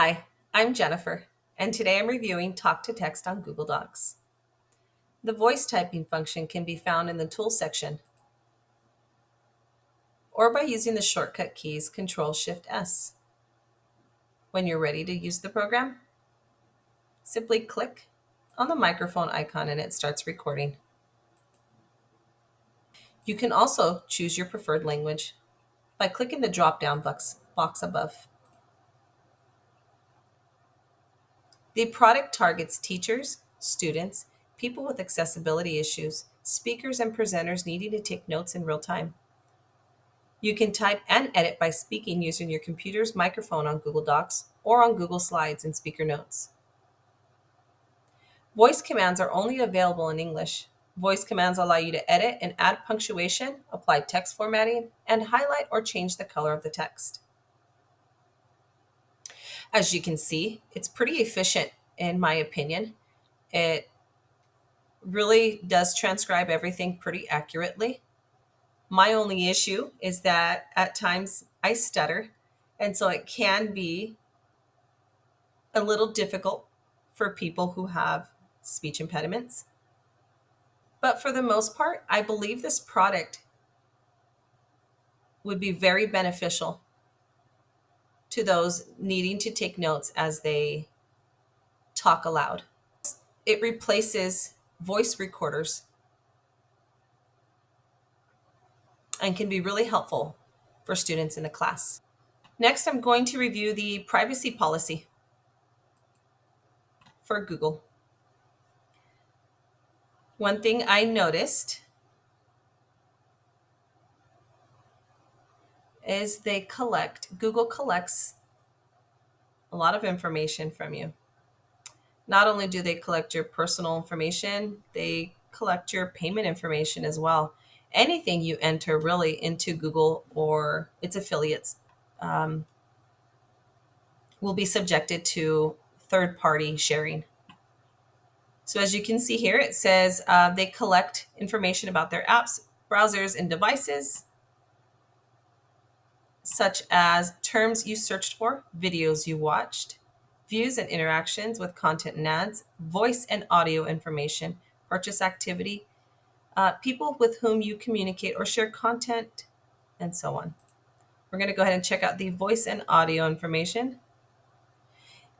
Hi, I'm Jennifer, and today I'm reviewing Talk to Text on Google Docs. The voice typing function can be found in the Tools section or by using the shortcut keys Control-Shift-S. When you're ready to use the program, simply click on the microphone icon and it starts recording. You can also choose your preferred language by clicking the drop-down box above. The product targets teachers, students, people with accessibility issues, speakers, and presenters needing to take notes in real time. You can type and edit by speaking using your computer's microphone on Google Docs or on Google Slides and Speaker Notes. Voice commands are only available in English. Voice commands allow you to edit and add punctuation, apply text formatting, and highlight or change the color of the text. As you can see, it's pretty efficient in my opinion. It really does transcribe everything pretty accurately. My only issue is that at times I stutter, and so it can be a little difficult for people who have speech impediments. But for the most part, I believe this product would be very beneficial to those needing to take notes as they talk aloud. It replaces voice recorders and can be really helpful for students in the class. Next, I'm going to review the privacy policy for Google. One thing I noticed is Google collects a lot of information from you. Not only do they collect your personal information, they collect your payment information as well. Anything you enter really into Google or its affiliates um, will be subjected to third-party sharing. So as you can see here, it says they collect information about their apps, browsers, and devices, such as terms you searched for, videos you watched, views and interactions with content and ads, voice and audio information, purchase activity, people with whom you communicate or share content, and so on. We're going to go ahead and check out the voice and audio information.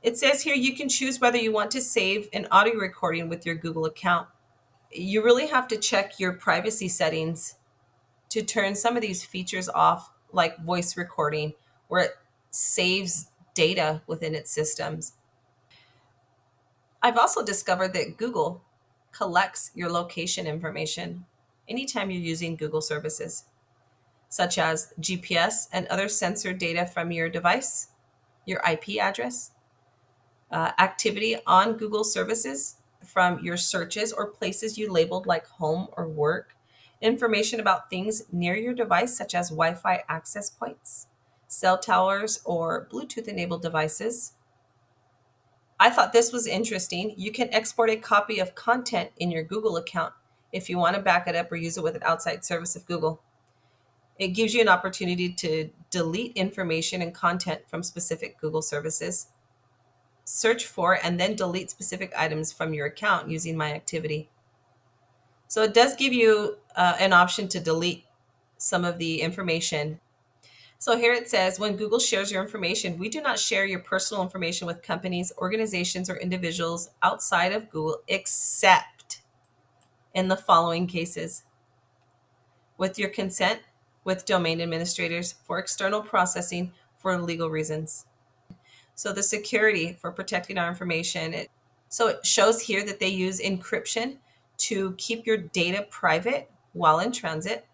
It says here you can choose whether you want to save an audio recording with your Google account. You really have to check your privacy settings to turn some of these features off, like voice recording, where it saves data within its systems. I've also discovered that Google collects your location information anytime you're using Google services, such as GPS and other sensor data from your device, your IP address, activity on Google services from your searches or places you labeled like home or work, information about things near your device, such as Wi Fi access points, cell towers, or Bluetooth enabled devices. I thought this was interesting. You can export a copy of content in your Google account if you want to back it up or use it with an outside service of Google. It gives you an opportunity to delete information and content from specific Google services, search for and then delete specific items from your account using My Activity. So it does give you an option to delete some of the information. So here it says, when Google shares your information, we do not share your personal information with companies, organizations, or individuals outside of Google, except in the following cases: with your consent, with domain administrators, for external processing, for legal reasons. So the security for protecting our information. So it shows here that they use encryption to keep your data private while in transit.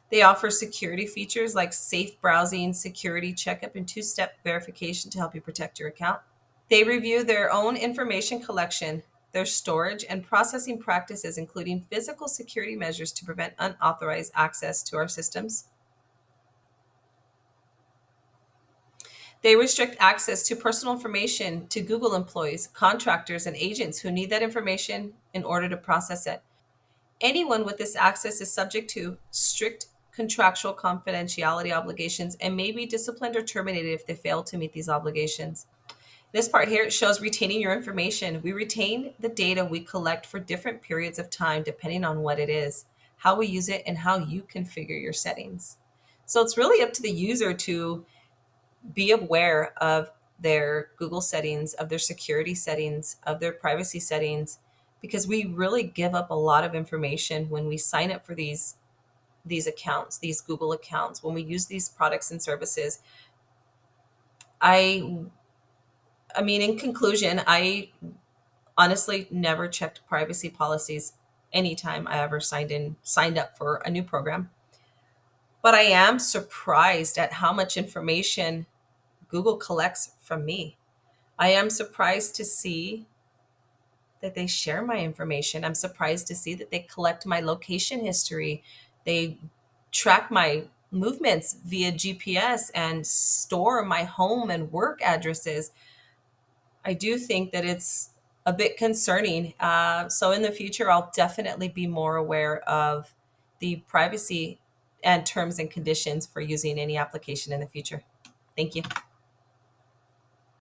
They offer security features like safe browsing, security checkup, and two-step verification to help you protect your account. They review their own information collection, their storage and processing practices, including physical security measures to prevent unauthorized access to our systems. They restrict access to personal information to Google employees, contractors, and agents who need that information in order to process it. Anyone with this access is subject to strict contractual confidentiality obligations and may be disciplined or terminated if they fail to meet these obligations. This part here, it shows retaining your information. We retain the data we collect for different periods of time, depending on what it is, how we use it, and how you configure your settings. So it's really up to the user to be aware of their Google settings, of their security settings, of their privacy settings, because we really give up a lot of information when we sign up for these accounts, these Google accounts, when we use these products and services. I I mean, in conclusion, I honestly never checked privacy policies anytime I ever signed up for a new program. But I am surprised at how much information Google collects from me. I am surprised to see that they share my information. I'm surprised to see that they collect my location history. They track my movements via GPS and store my home and work addresses. I do think that it's a bit concerning. So in the future, I'll definitely be more aware of the privacy and terms and conditions for using any application in the future. Thank you.